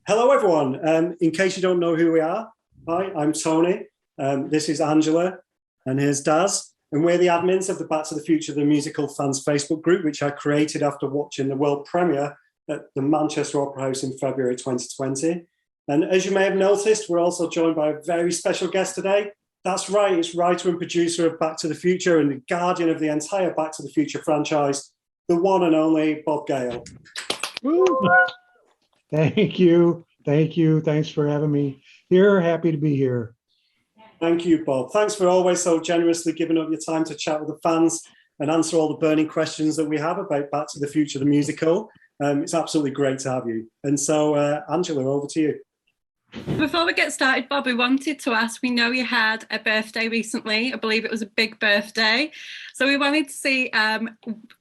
Hello, everyone. In case you don't know who we are, hi, I'm Tony. This is Angela, and here's Daz. And we're the admins of the Back to the Future the Musical fans Facebook group, which I created after watching the world premiere at the Manchester Opera House in February 2020. And as you may have noticed, we're also joined by a very special guest today. That's right, it's writer and producer of Back to the Future and the guardian of the entire Back to the Future franchise, the one and only Bob Gale. Woo. Thank you. Thank you. Thanks for having me here. Happy to be here. Thank you, Bob. Thanks for always so generously giving up your time to chat with the fans and answer all the burning questions that we have about Back to the Future, the musical. It's absolutely great to have you. And so, Angela, over to you. Before we get started, Bob, we wanted to ask, we know you had a birthday recently. I believe it was a big birthday. So we wanted to see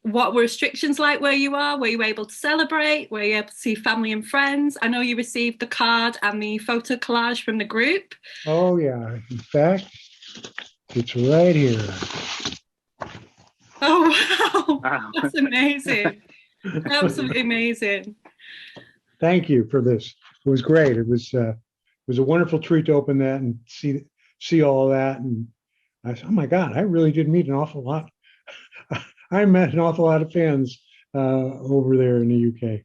what were restrictions like where you are? Were you able to celebrate? Were you able to see family and friends? I know you received the card and the photo collage from the group. Oh, yeah. In fact, it's right here. Oh, wow. That's amazing. Absolutely amazing. Thank you for this. It was great. It was a wonderful treat to open that and see all of that. And I said, oh my God, I really did meet an awful lot. I met an awful lot of fans over there in the UK.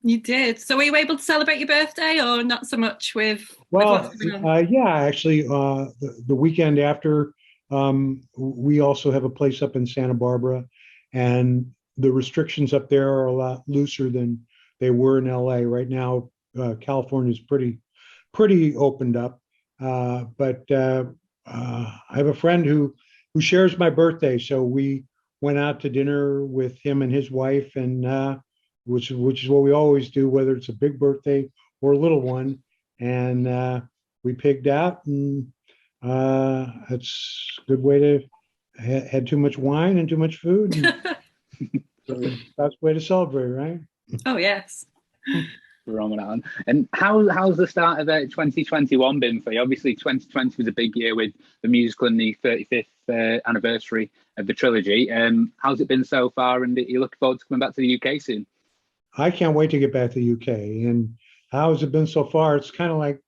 You did. So were you able to celebrate your birthday or not so much with Well, yeah, actually, the weekend after, we also have a place up in Santa Barbara, and the restrictions up there are a lot looser than they were in LA. Right now, California is pretty opened up, but I have a friend who shares my birthday, so we went out to dinner with him and his wife, and which is what we always do, whether it's a big birthday or a little one, and we pigged out, and that's a good way to had too much wine and too much food. And that's the way to celebrate, right? Oh yes. Ramadan. And how's the start of 2021 been for you? Obviously 2020 was a big year with the musical and the 35th anniversary of the trilogy. How's it been so far, and are you looking forward to coming back to the UK soon? I can't wait to get back to the UK. And how has it been so far? It's kind of like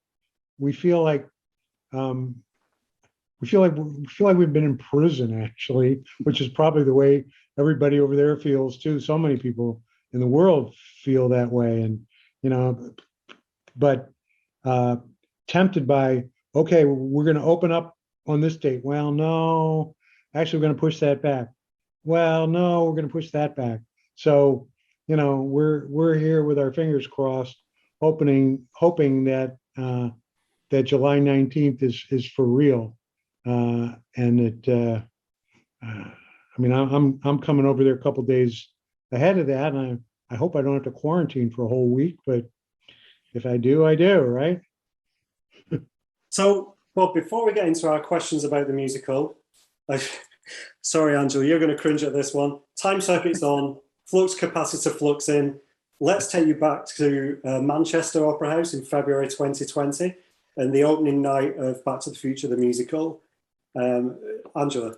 we feel like we've been in prison, actually, which is probably the way everybody over there feels too. So many people in the world feel that way, and but tempted by, okay, we're going to open up on this date. Well, no, actually, we're going to push that back. Well, no, we're going to push that back. So, we're here with our fingers crossed, hoping that that July 19th is for real, and that I'm coming over there a couple days ahead of that, and I hope I don't have to quarantine for a whole week, but if I do, I do, right? So, well, before we get into our questions about the musical, sorry, Angela, you're going to cringe at this one. Time circuit's on, flux capacitor flux in. Let's take you back to Manchester Opera House in February 2020 and the opening night of Back to the Future, the musical. Angela.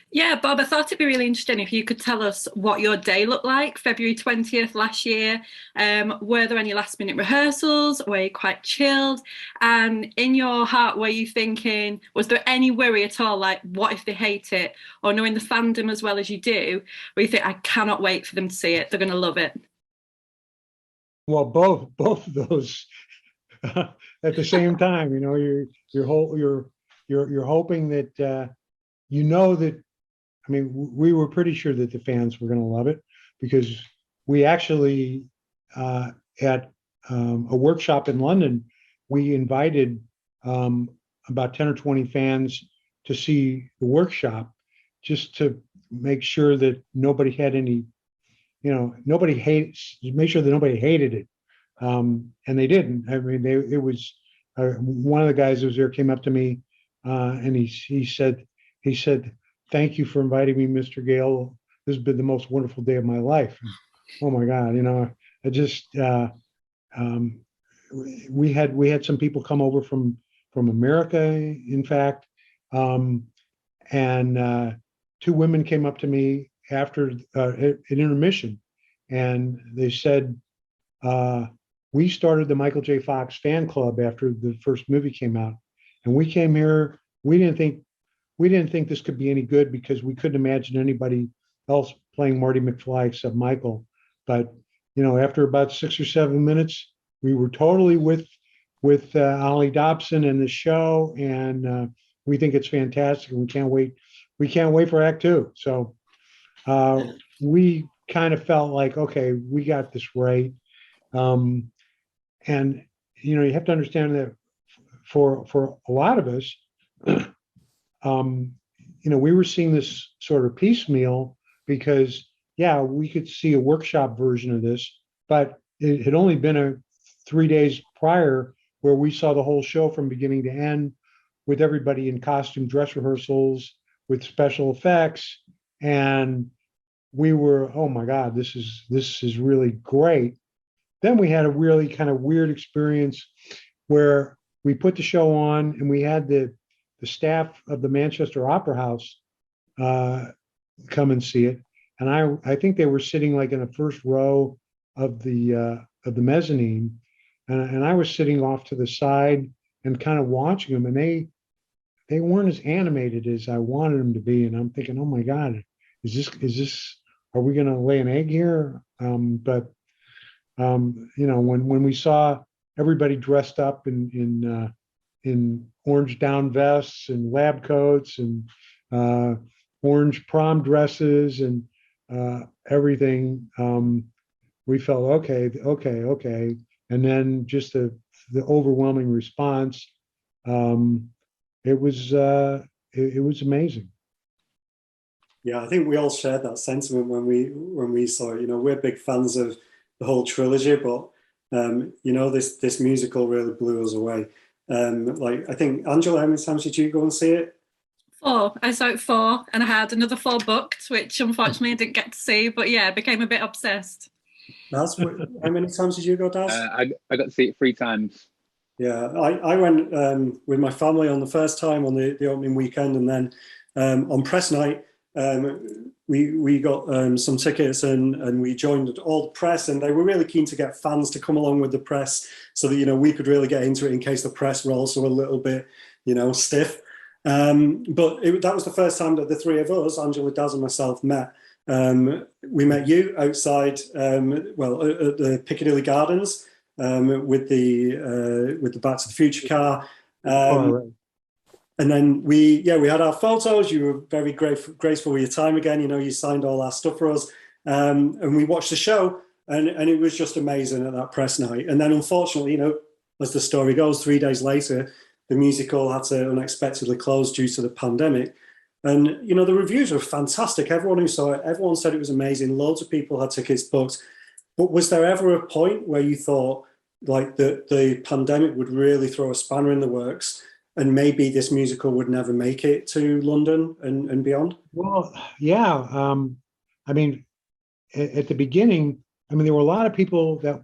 Yeah, Bob, I thought it'd be really interesting if you could tell us what your day looked like, February 20th last year. Were there any last minute rehearsals? Were you quite chilled? And in your heart, were you thinking, was there any worry at all, like what if they hate it? Or knowing the fandom as well as you do, where you think, I cannot wait for them to see it, they're going to love it? Well, both of those at the same time. You're hoping that that. I mean, we were pretty sure that the fans were going to love it, because we actually, at a workshop in London, we invited about 10 or 20 fans to see the workshop, just to make sure that nobody had any, make sure that nobody hated it. And they didn't. I mean, it was one of the guys who was there came up to me and he said, thank you for inviting me, Mr. Gale. This has been the most wonderful day of my life. Oh my God, I just we had some people come over from America, in fact, and two women came up to me after an intermission, and they said, we started the Michael J. Fox fan club after the first movie came out, and we came here. We didn't think this could be any good because we couldn't imagine anybody else playing Marty McFly except Michael. But after about 6 or 7 minutes, we were totally with Ollie Dobson and the show, and we think it's fantastic. And we can't wait. We can't wait for Act Two. So we kind of felt like, okay, we got this right. And you have to understand that for a lot of us, we were seeing this sort of piecemeal because, yeah, we could see a workshop version of this, but it had only been 3 days prior where we saw the whole show from beginning to end with everybody in costume dress rehearsals with special effects. And we were, oh my God, this is really great. Then we had a really kind of weird experience where we put the show on and we had the staff of the Manchester Opera House come and see it. And I think they were sitting like in the first row of the mezzanine. And I was sitting off to the side and kind of watching them. And they weren't as animated as I wanted them to be. And I'm thinking, oh my God, are we going to lay an egg here? But when we saw everybody dressed up in orange down vests and lab coats and orange prom dresses and everything, we felt okay. And then just the overwhelming response, it was amazing. Yeah, I think we all shared that sentiment when we saw it. We're big fans of the whole trilogy, but this musical really blew us away. I think, Angela, how many times did you go and see it? 4. I saw it 4, and I had another 4 booked, which unfortunately I didn't get to see. But yeah, I became a bit obsessed. How many times did you go, Daz? I got to see it 3 times. Yeah, I went with my family on the first time on the opening weekend, and then on press night, we got some tickets and we joined all the press, and they were really keen to get fans to come along with the press so that we could really get into it in case the press were also a little bit stiff. But that was the first time that the 3 of us, Angela, Daz, and myself, met. We met you outside, at the Piccadilly Gardens with the Back to the Future car. Right. And then we had our photos. You were very graceful with your time again. You signed all our stuff for us. And we watched the show, and it was just amazing at that press night. And then unfortunately, as the story goes, 3 days later, the musical had to unexpectedly close due to the pandemic. And, the reviews were fantastic. Everyone who saw it, everyone said it was amazing. Loads of people had tickets booked. But was there ever a point where you thought like the pandemic would really throw a spanner in the works and maybe this musical would never make it to London and beyond? Well, yeah. I mean, at the beginning, there were a lot of people that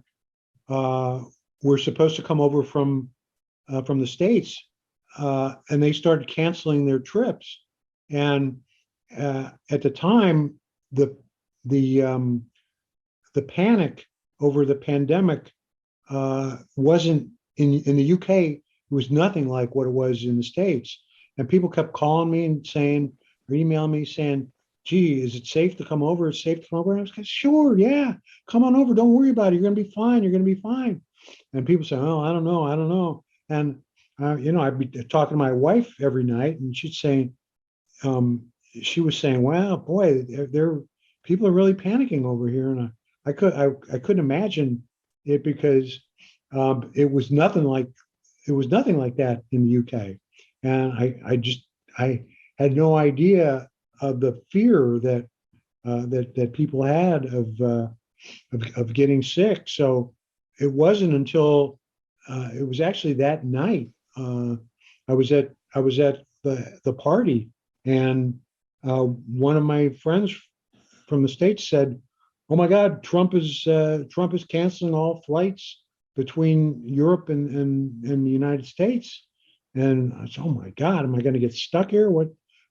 were supposed to come over from the States, and they started canceling their trips. And at the time, the panic over the pandemic wasn't in the UK. It was nothing like what it was in the States. And people kept calling me and saying, or emailing me saying, gee, is it safe to come over? It's safe to come over. And I was like, sure, yeah, come on over. Don't worry about it. You're going to be fine. You're going to be fine. And people say, oh, I don't know. And, I'd be talking to my wife every night, and she'd say, she was saying, wow, boy, people are really panicking over here. And I couldn't imagine it because it was nothing like that in the UK. And I had no idea of the fear that people had of getting sick. So it wasn't until it was actually that night I was at the party, and one of my friends from the States said, "Oh my God, Trump is canceling all flights between Europe and the United States." And I said, "Oh my God, am I going to get stuck here? What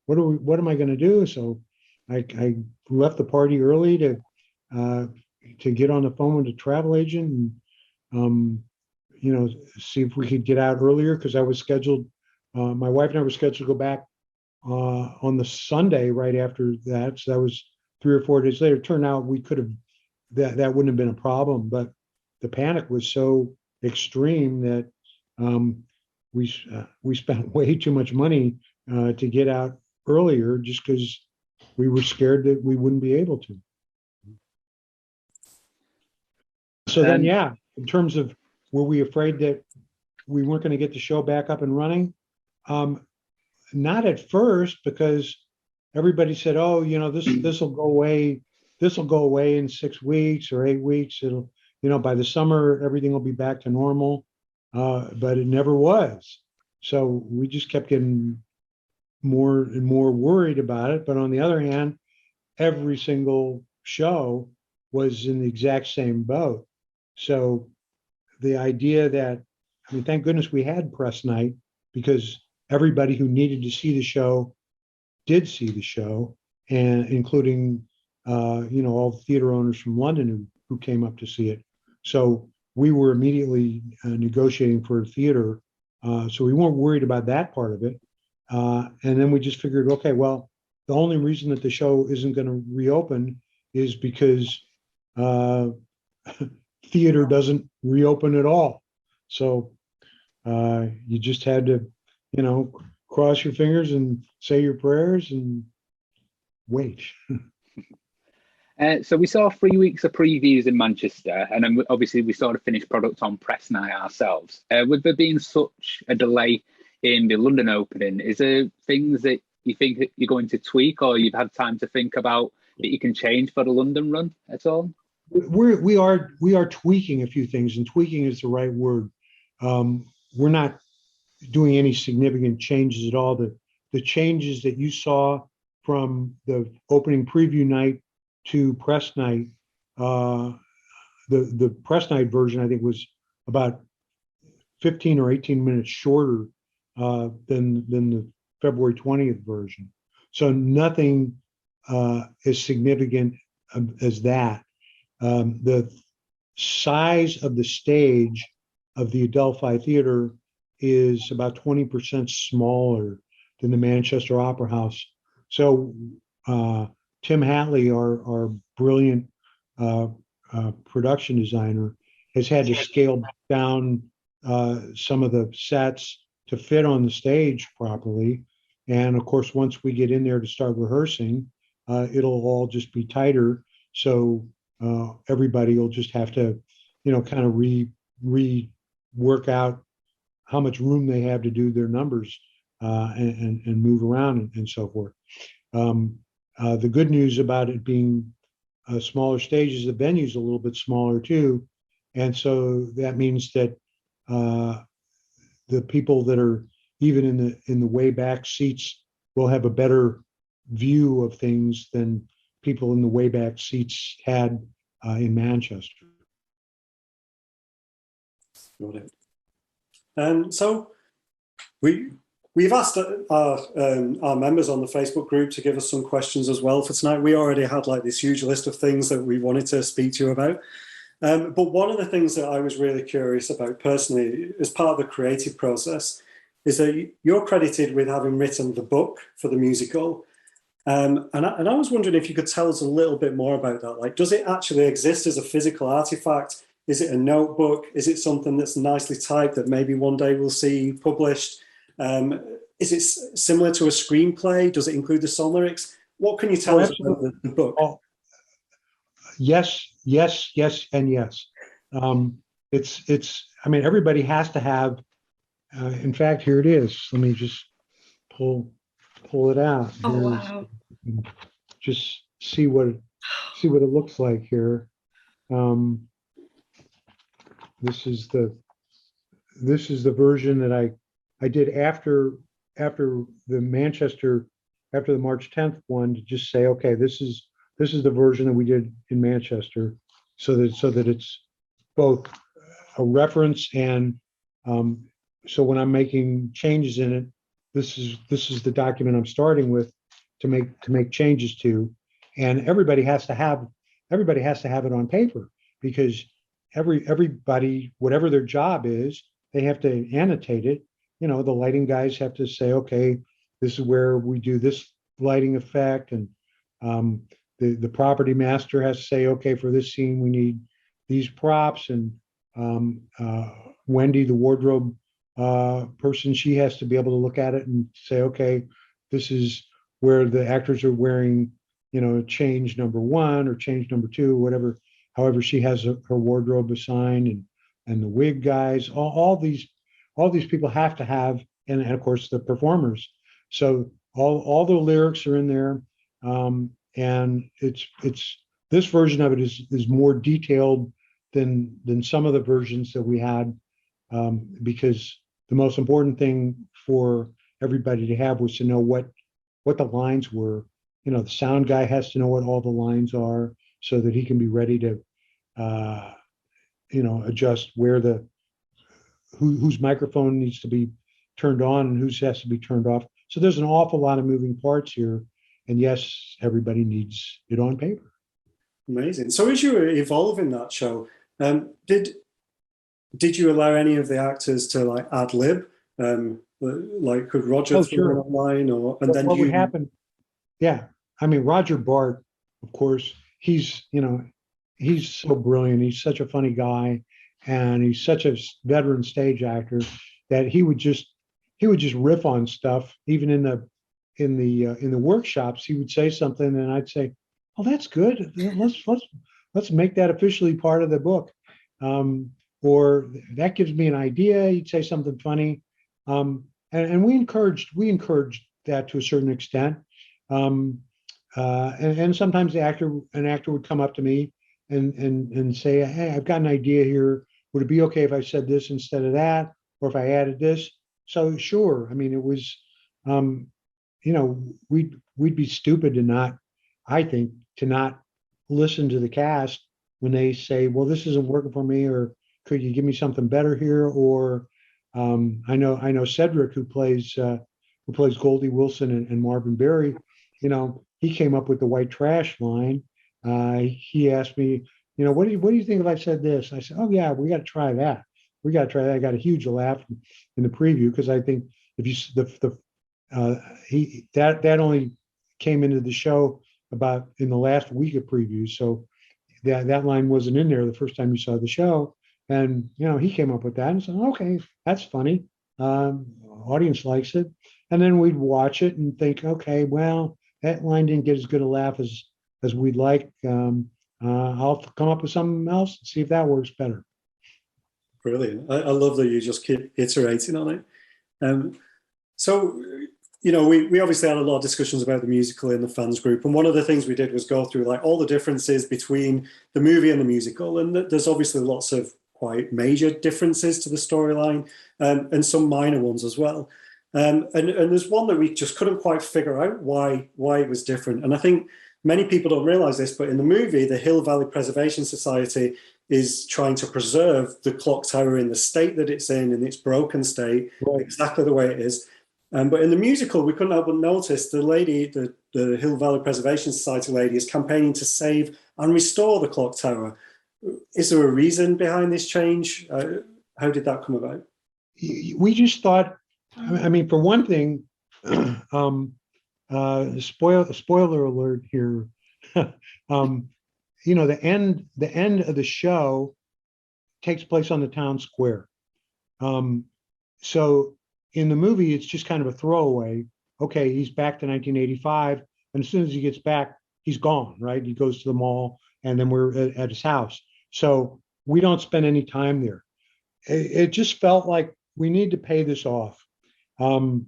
am I going to do?" So I left the party early to get on the phone with the travel agent, see if we could get out earlier, because I was scheduled, my wife and I were scheduled to go back on the Sunday right after that. So that was 3 or 4 days later. It turned out we could have, that wouldn't have been a problem, but the panic was so extreme that we spent way too much money to get out earlier, just because we were scared that we wouldn't be able to. So then, yeah, in terms of, were we afraid that we weren't going to get the show back up and running? Not at first, because everybody said, "Oh, this will go away. This will go away in 6 weeks or 8 weeks. It'll, by the summer, everything will be back to normal." But it never was. So we just kept getting more and more worried about it. But on the other hand, every single show was in the exact same boat. So the idea that, thank goodness we had press night, because everybody who needed to see the show did see the show, and including all the theater owners from London who came up to see it. So we were immediately negotiating for a theater, so we weren't worried about that part of it. And then we just figured, okay, well, the only reason that the show isn't going to reopen is because theater doesn't reopen at all. So you just had to, cross your fingers and say your prayers and wait. So we saw 3 weeks of previews in Manchester, and then obviously we saw the finished product on press night ourselves. With there being such a delay in the London opening, is there things that you think that you're going to tweak, or you've had time to think about, that you can change for the London run at all? We are tweaking a few things, and tweaking is the right word. We're not doing any significant changes at all. The changes that you saw from the opening preview night to press night, the press night version, I think, was about 15 or 18 minutes shorter than the February 20th version. So nothing as significant as that. The size of the stage of the Adelphi Theater is about 20% smaller than the Manchester Opera House. So Tim Hatley, our brilliant production designer, has had to scale down some of the sets to fit on the stage properly. And of course, once we get in there to start rehearsing, it'll all just be tighter. So everybody will just have to, kind of rework out how much room they have to do their numbers and move around and so forth. The good news about it being a smaller stage is the venue's a little bit smaller too. And so that means that the people that are even in the way back seats will have a better view of things than people in the way back seats had in Manchester. Got it. So we've asked our members on the Facebook group to give us some questions as well for tonight. We already had like this huge list of things that we wanted to speak to you about. But one of the things that I was really curious about personally, as part of the creative process, is that you're credited with having written the book for the musical. And I was wondering if you could tell us a little bit more about that. Like, does it actually exist as a physical artifact? Is it a notebook? Is it something that's nicely typed that maybe one day we'll see published? Is it similar to a screenplay? Does it include the song lyrics? What can you tell us about the book? Oh, yes, and yes. It's. I mean, everybody has to have. In fact, here it is. Let me just pull it out. Oh, wow. Just see what it looks like here. This is the version that I did after the Manchester, after the March 10th one, to just say, okay, this is the version that we did in Manchester, so that it's both a reference and so when I'm making changes in it, this is the document I'm starting with to make changes to, and everybody has to have it on paper, because everybody, whatever their job is, they have to annotate it. The lighting guys have to say, okay, this is where we do this lighting effect, and the property master has to say, okay, for this scene we need these props, and Wendy, the wardrobe person, she has to be able to look at it and say, okay, this is where the actors are wearing, change number 1 or change number 2, whatever, however she has her wardrobe assigned, and the wig guys, all these people have to have, and of course the performers. So all the lyrics are in there, and it's this version of it is more detailed than some of the versions that we had, because the most important thing for everybody to have was to know what the lines were. The sound guy has to know what all the lines are so that he can be ready to adjust where whose microphone needs to be turned on and whose has to be turned off. So there's an awful lot of moving parts here, and yes, everybody needs it on paper. Amazing. So as you were evolving that show, did you allow any of the actors to like ad lib? Like could Roger throw it online, or and then what would happen? Yeah, I mean Roger Bart, of course, he's so brilliant. He's such a funny guy, and he's such a veteran stage actor that he would just riff on stuff. Even in the workshops, he would say something, and I'd say, "Oh, that's good. Let's make that officially part of the book." Or that gives me an idea. He'd say something funny, and we encouraged that to a certain extent. And sometimes an actor would come up to me and say, "Hey, I've got an idea here. Would it be okay if I said this instead of that, or if I added this?" So sure. I mean, it was, we'd be stupid to not listen to the cast when they say, "Well, this isn't working for me," or "Could you give me something better here?" Or I know Cedric, who plays Goldie Wilson and Marvin Berry. He came up with the white trash line. He asked me, what do you think if I said this? I said, "Oh yeah, we got to try that. We got to try that." I got a huge laugh in the preview, because I think if you that only came into the show about in the last week of previews, so that line wasn't in there the first time you saw the show. And he came up with that and said, "Okay, that's funny. Audience likes it." And then we'd watch it and think, "Okay, well, that line didn't get as good a laugh as we'd like. I'll come up with something else and see if that works better." Brilliant. I love that you just keep iterating on it. So, we obviously had a lot of discussions about the musical in the fans group. And one of the things we did was go through like all the differences between the movie and the musical. And there's obviously lots of quite major differences to the storyline, and some minor ones as well. And there's one that we just couldn't quite figure out why it was different. And I think many people don't realize this, but in the movie, the Hill Valley Preservation Society is trying to preserve the clock tower in the state that it's in its broken state, right, exactly the way it is. But in the musical, we couldn't help but notice the lady, the Hill Valley Preservation Society lady, is campaigning to save and restore the clock tower. Is there a reason behind this change? How did that come about? We just thought, I mean, for one thing, spoiler alert here. The end of the show takes place on the town square. So in the movie, it's just kind of a throwaway. Okay, he's back to 1985, and as soon as he gets back, he's gone, right? He goes to the mall, and then we're at his house. So we don't spend any time there. It just felt like we need to pay this off. And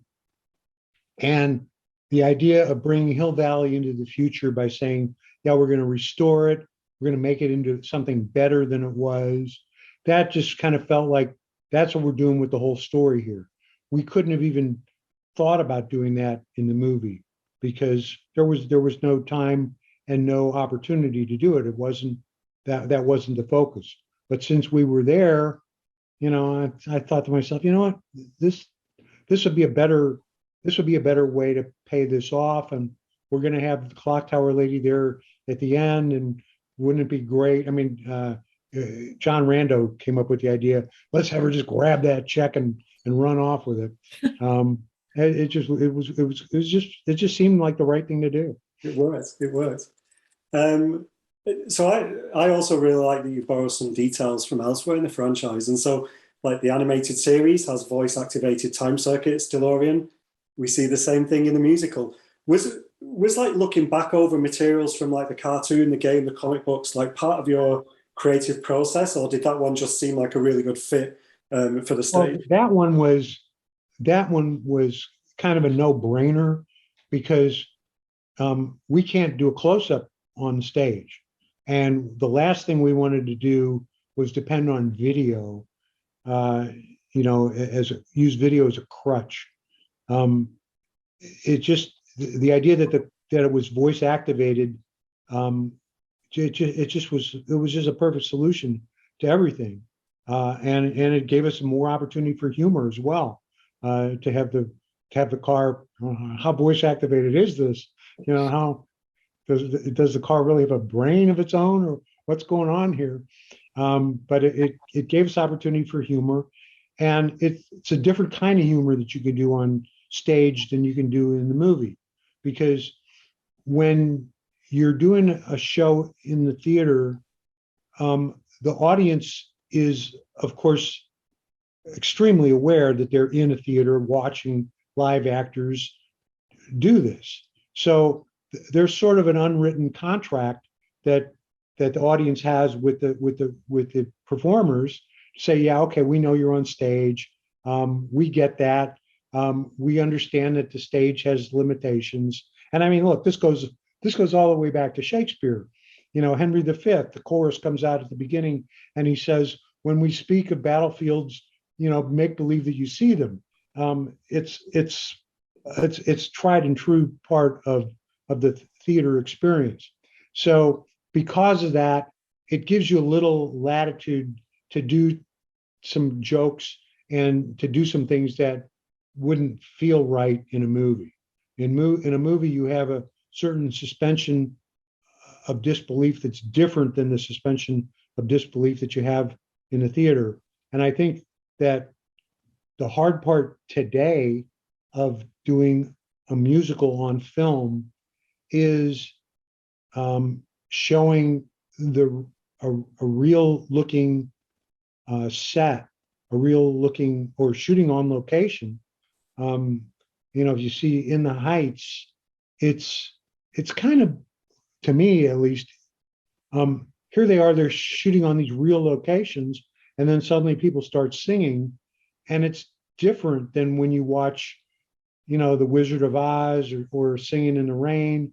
the idea of bringing Hill Valley into the future by saying, yeah, we're going to restore it, we're going to make it into something better than it was, that just kind of felt like that's what we're doing with the whole story here. We couldn't have even thought about doing that in the movie because there was no time and no opportunity to do it. It wasn't that wasn't the focus. But since we were there, I thought to myself, you know what, this would be a better way to pay this off, and we're going to have the clock tower lady there at the end, and wouldn't it be great? I mean, John Rando came up with the idea, let's have her just grab that check and run off with it. It just seemed like the right thing to do. It was. So I also really like that you borrow some details from elsewhere in the franchise. And so like the animated series has voice activated time circuits, DeLorean. We see the same thing in the musical. Was like looking back over materials from like the cartoon, the game, the comic books, like part of your creative process, or did that one just seem like a really good fit for the stage? Well, that one was kind of a no-brainer because we can't do a close-up on stage. And the last thing we wanted to do was depend on video, use video as a crutch. It just, the idea that it was voice activated, it was just a perfect solution to everything. And it gave us more opportunity for humor as well, to have the car, how voice activated is this? How does the car really have a brain of its own, or what's going on here? But it gave us opportunity for humor, and it's a different kind of humor that you can do on stage than you can do in the movie, because when you're doing a show in the theater, the audience is, of course, extremely aware that they're in a theater watching live actors do this. So there's sort of an unwritten contract that the audience has with the performers to say, yeah, okay, we know you're on stage. We get that. We understand that the stage has limitations. And I mean, look, this goes all the way back to Shakespeare. Henry V, the chorus comes out at the beginning and he says, when we speak of battlefields, make believe that you see them. It's tried and true part of the theater experience. So because of that, it gives you a little latitude to do some jokes and to do some things that wouldn't feel right in a movie. In a movie, you have a certain suspension of disbelief that's different than the suspension of disbelief that you have in the theater. And I think that the hard part today of doing a musical on film is showing a real looking set, a real looking, or shooting on location. If you see In the Heights, it's kind of, to me at least, here they are, they're shooting on these real locations, and then suddenly people start singing, and it's different than when you watch, The Wizard of Oz or Singing in the Rain,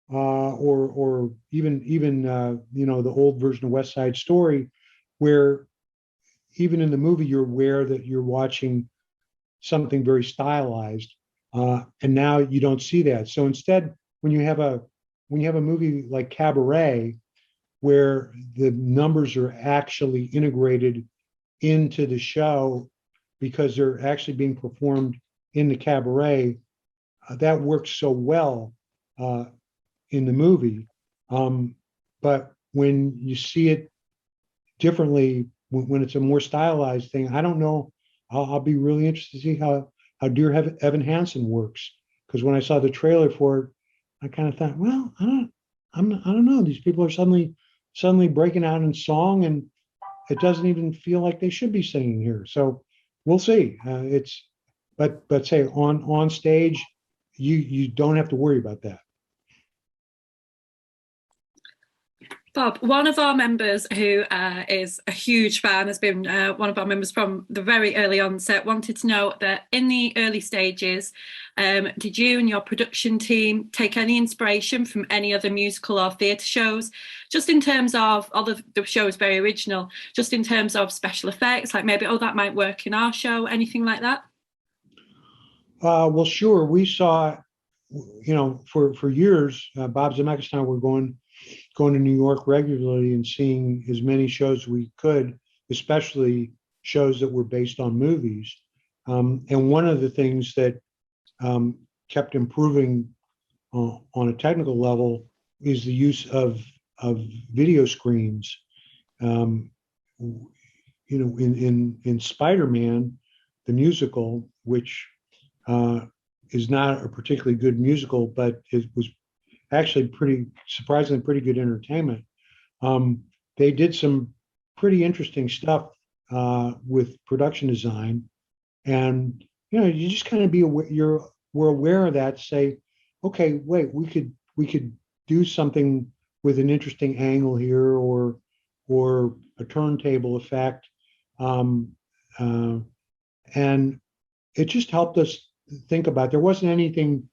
or even the old version of West Side Story, where even in the movie you're aware that you're watching something very stylized, and now you don't see that. So instead, when you have a movie like Cabaret, where the numbers are actually integrated into the show because they're actually being performed in the cabaret, that works so well in the movie. But when you see it differently, when it's a more stylized thing, I don't know. I'll be really interested to see how Dear Evan Hansen works, because when I saw the trailer for it, I kind of thought, well, I don't know. These people are suddenly breaking out in song, and it doesn't even feel like they should be singing here. So we'll see. But say on stage, you don't have to worry about that. Bob, one of our members who is a huge fan, has been one of our members from the very early onset, wanted to know that in the early stages, did you and your production team take any inspiration from any other musical or theatre shows? Just in terms of, although the show is very original, just in terms of special effects, like maybe, that might work in our show, anything like that? Well, sure. We saw, for years, Bob Zemeckis and I were going to New York regularly and seeing as many shows as we could, especially shows that were based on movies. And one of the things that kept improving on a technical level is the use of video screens. in Spider-Man, the musical, which is not a particularly good musical, but it was actually surprisingly pretty good entertainment. They did some pretty interesting stuff with production design, and you just kind of we're aware of that. Say, okay, wait, we could do something with an interesting angle here, or a turntable effect, um, uh, and it just helped us think about. There wasn't anything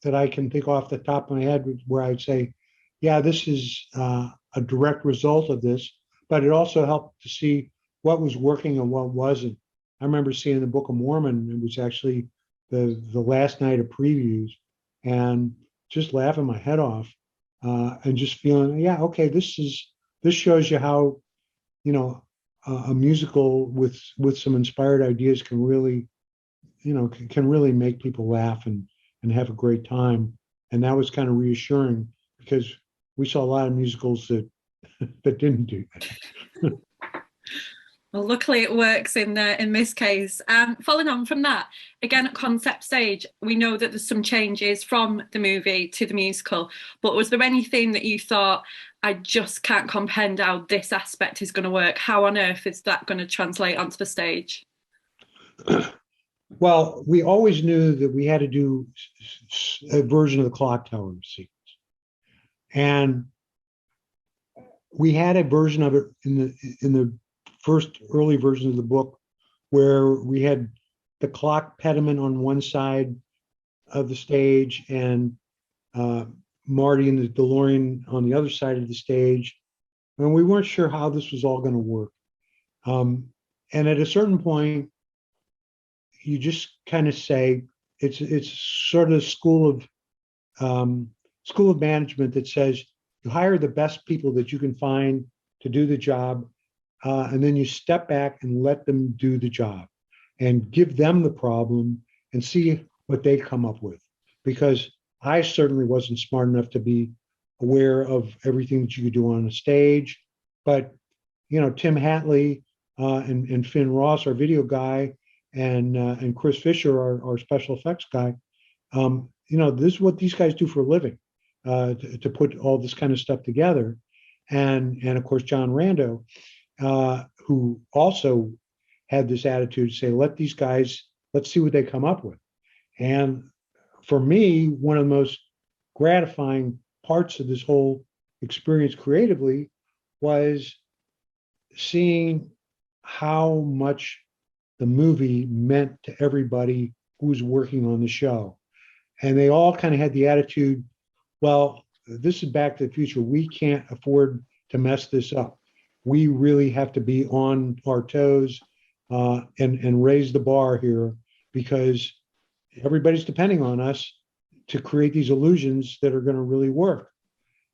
that I can think off the top of my head where I'd say, yeah, this is a direct result of this, but it also helped to see what was working and what wasn't. I remember seeing the Book of Mormon. It was actually the last night of previews, and just laughing my head off, and just feeling, yeah, okay, this shows you how a musical with some inspired ideas can really can really make people laugh and have a great time. And that was kind of reassuring, because we saw a lot of musicals that didn't do that. Well, luckily it works in this case. Following on from that, again at concept stage, we know that there's some changes from the movie to the musical, but was there anything that you thought, I just can't comprehend how this aspect is going to work? How on earth is that going to translate onto the stage? Well, we always knew that we had to do a version of the clock tower sequence, and we had a version of it in the first early versions of the book, where we had the clock pediment on one side of the stage and Marty and the DeLorean on the other side of the stage, and we weren't sure how this was all going to work. And at a certain point, you just kind of say, it's sort of school of management that says you hire the best people that you can find to do the job, and then you step back and let them do the job and give them the problem and see what they come up with. Because I certainly wasn't smart enough to be aware of everything that you could do on a stage, but Tim Hatley and Finn Ross, our video guy, and Chris Fisher, our special effects guy. This is what these guys do for a living, to put all this kind of stuff together. And of course, John Rando, who also had this attitude to say, let's see what they come up with. And for me, one of the most gratifying parts of this whole experience creatively was seeing how much the movie meant to everybody who was working on the show. And they all kind of had the attitude, well, this is Back to the Future. We can't afford to mess this up. We really have to be on our toes and raise the bar here, because everybody's depending on us to create these illusions that are going to really work.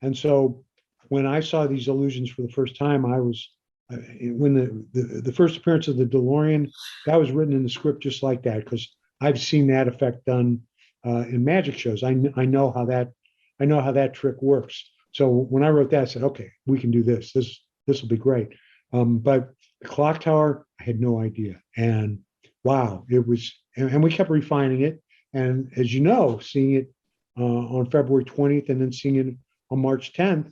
And so when I saw these illusions for the first time, I was, when the first appearance of the DeLorean, that was written in the script just like that, because I've seen that effect done in magic shows. I know how that trick works. So when I wrote that, I said, okay, we can do this. This will be great. But the clock tower, I had no idea. And wow, it was, and we kept refining it. And as you know, seeing it on February 20th and then seeing it on March 10th,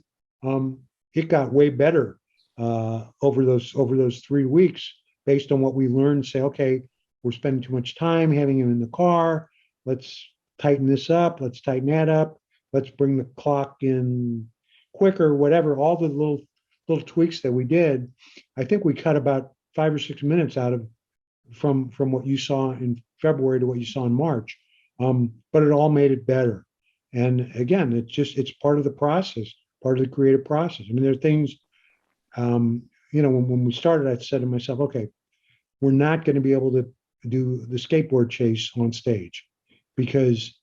it got way better over those 3 weeks, based on what we learned. Say, okay, we're spending too much time having him in the car. Let's tighten this up. Let's tighten that up. Let's bring the clock in quicker, whatever, all the little tweaks that we did. I think we cut about 5 or 6 minutes out of from what you saw in February to what you saw in March. But it all made it better. And again, it's part of the process, part of the creative process. I mean, there are things, when we started, I said to myself, okay, we're not going to be able to do the skateboard chase on stage, because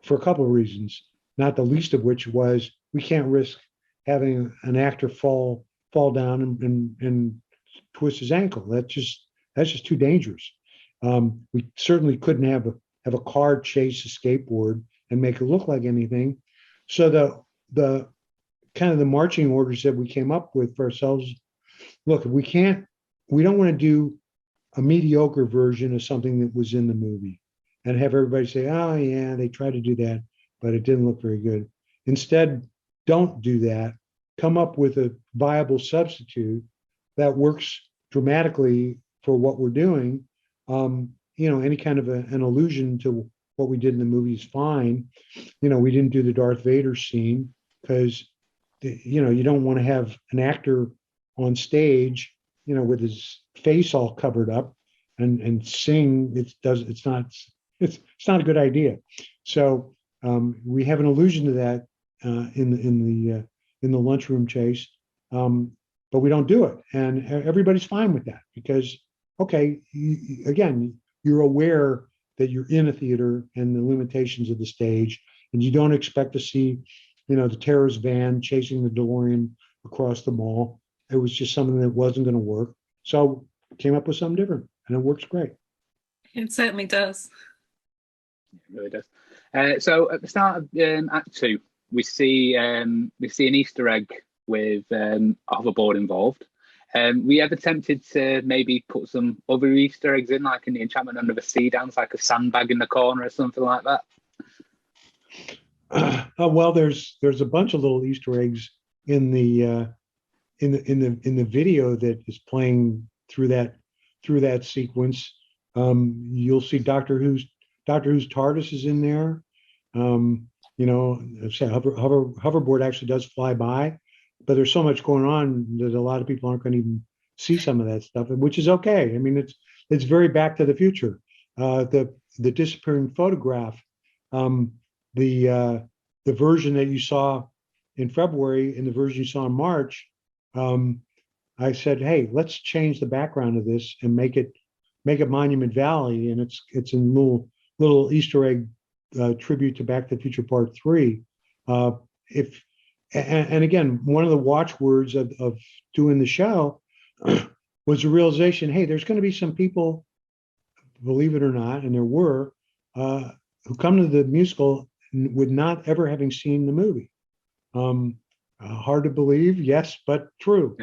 for a couple of reasons, not the least of which was we can't risk having an actor fall down and twist his ankle. That's just too dangerous. We certainly couldn't have a car chase a skateboard and make it look like anything. So the kind of the marching orders that we came up with for ourselves look, we don't want to do a mediocre version of something that was in the movie and have everybody say, oh, yeah, they tried to do that, but it didn't look very good. Instead, don't do that. Come up with a viable substitute that works dramatically for what we're doing. Any kind of an allusion to what we did in the movie is fine. We didn't do the Darth Vader scene because, you don't want to have an actor on stage, with his face all covered up and sing. It's not a good idea. So we have an allusion to that in the lunchroom chase, but we don't do it, and everybody's fine with that because, okay, again, you're aware that you're in a theater and the limitations of the stage, and you don't expect to see, the terrorist van chasing the DeLorean across the mall. It was just something that wasn't going to work. So came up with something different, and it works great. It certainly does. It really does. So at the start of Act 2, we see an Easter egg with a hoverboard involved. We ever tempted to maybe put some other Easter eggs in, like in the Enchantment Under the Sea dance, like a sandbag in the corner or something like that? Well, there's a bunch of little Easter eggs in the video that is playing through that sequence. You'll see Doctor Who's TARDIS is in there. Hoverboard actually does fly by, but there's so much going on that a lot of people aren't going to even see some of that stuff, which is okay. I mean, it's very Back to the Future. The disappearing photograph, the version that you saw in February and the version you saw in March. I said, hey, let's change the background of this and make it Monument Valley, and it's in little Easter egg tribute to Back to the Future Part 3. And again, one of the watchwords of doing the show was the realization, hey, there's going to be some people, believe it or not, and there were, who come to the musical with not ever having seen the movie. Hard to believe, yes, but true.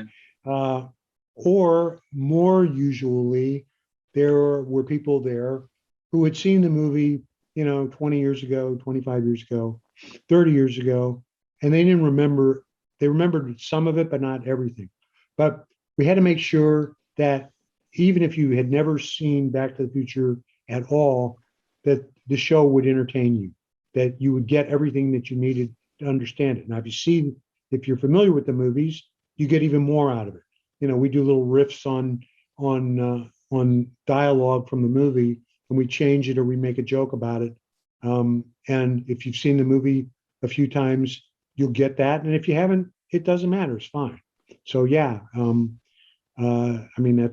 Or more usually, there were people there who had seen the movie, 20 years ago, 25 years ago, 30 years ago, and they didn't remember. They remembered some of it, but not everything. But we had to make sure that even if you had never seen Back to the Future at all, that the show would entertain you, that you would get everything that you needed to understand it. Now, if you're familiar with the movies, you get even more out of it. We do little riffs on dialogue from the movie, and we change it or we make a joke about it. And if you've seen the movie a few times, you'll get that. And if you haven't, it doesn't matter. It's fine. So yeah, I mean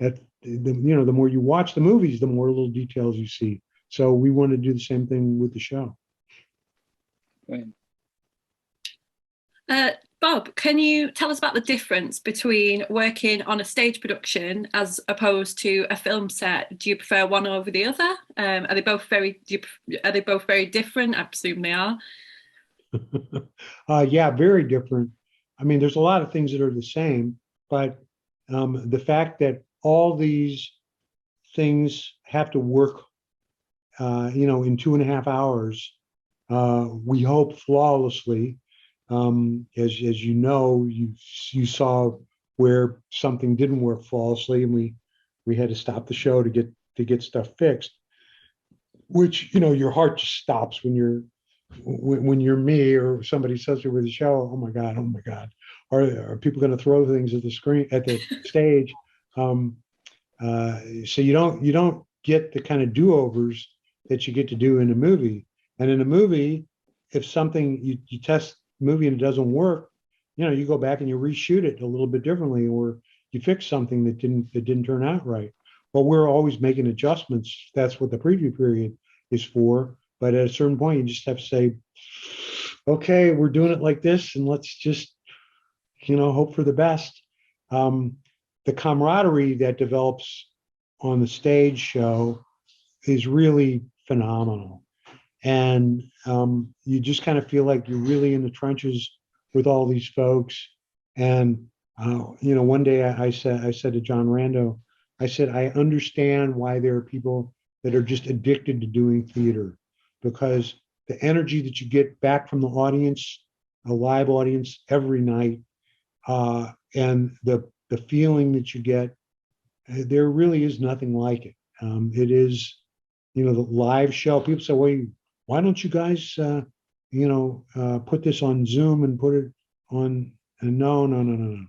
the more you watch the movies, the more little details you see. So we want to do the same thing with the show. Bob, can you tell us about the difference between working on a stage production as opposed to a film set? Do you prefer one over the other? Are they both very different? I presume they are. Yeah, very different. I mean, there's a lot of things that are the same, but the fact that all these things have to work, in 2.5 hours, we hope flawlessly. As you know, you saw where something didn't work flawlessly, and we had to stop the show to get stuff fixed. Which your heart just stops when you're me or somebody says with the show. Oh my God! Are people going to throw things at the screen at the stage? So you don't get the kind of do-overs that you get to do in a movie. And in a movie, if something you test movie and it doesn't work, you go back and you reshoot it a little bit differently, or you fix something that didn't turn out right. Well, we're always making adjustments. That's what the preview period is for. But at a certain point, you just have to say, okay, we're doing it like this, and let's just, hope for the best. The camaraderie that develops on the stage show is really phenomenal. And you just kind of feel like you're really in the trenches with all these folks. And One day I said to John Rando, I said, I understand why there are people that are just addicted to doing theater, because the energy that you get back from the audience, a live audience every night, and the feeling that you get, there really is nothing like it. It is, the live show. People say, well, why don't you guys, put this on Zoom and put it on? And no, no, no, no, no.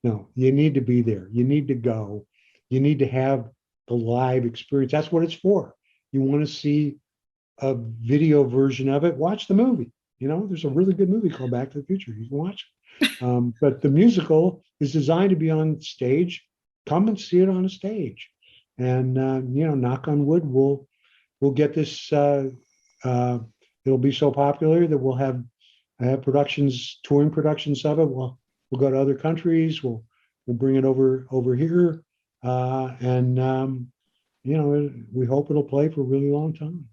No, you need to be there. You need to go. You need to have the live experience. That's what it's for. You want to see a video version of it, watch the movie. There's a really good movie called Back to the Future. You can watch it. But the musical is designed to be on stage. Come and see it on a stage. And, knock on wood, we'll get this. It'll be so popular that we'll have touring productions of it. We'll go to other countries. We'll bring it over here. And we hope it'll play for a really long time.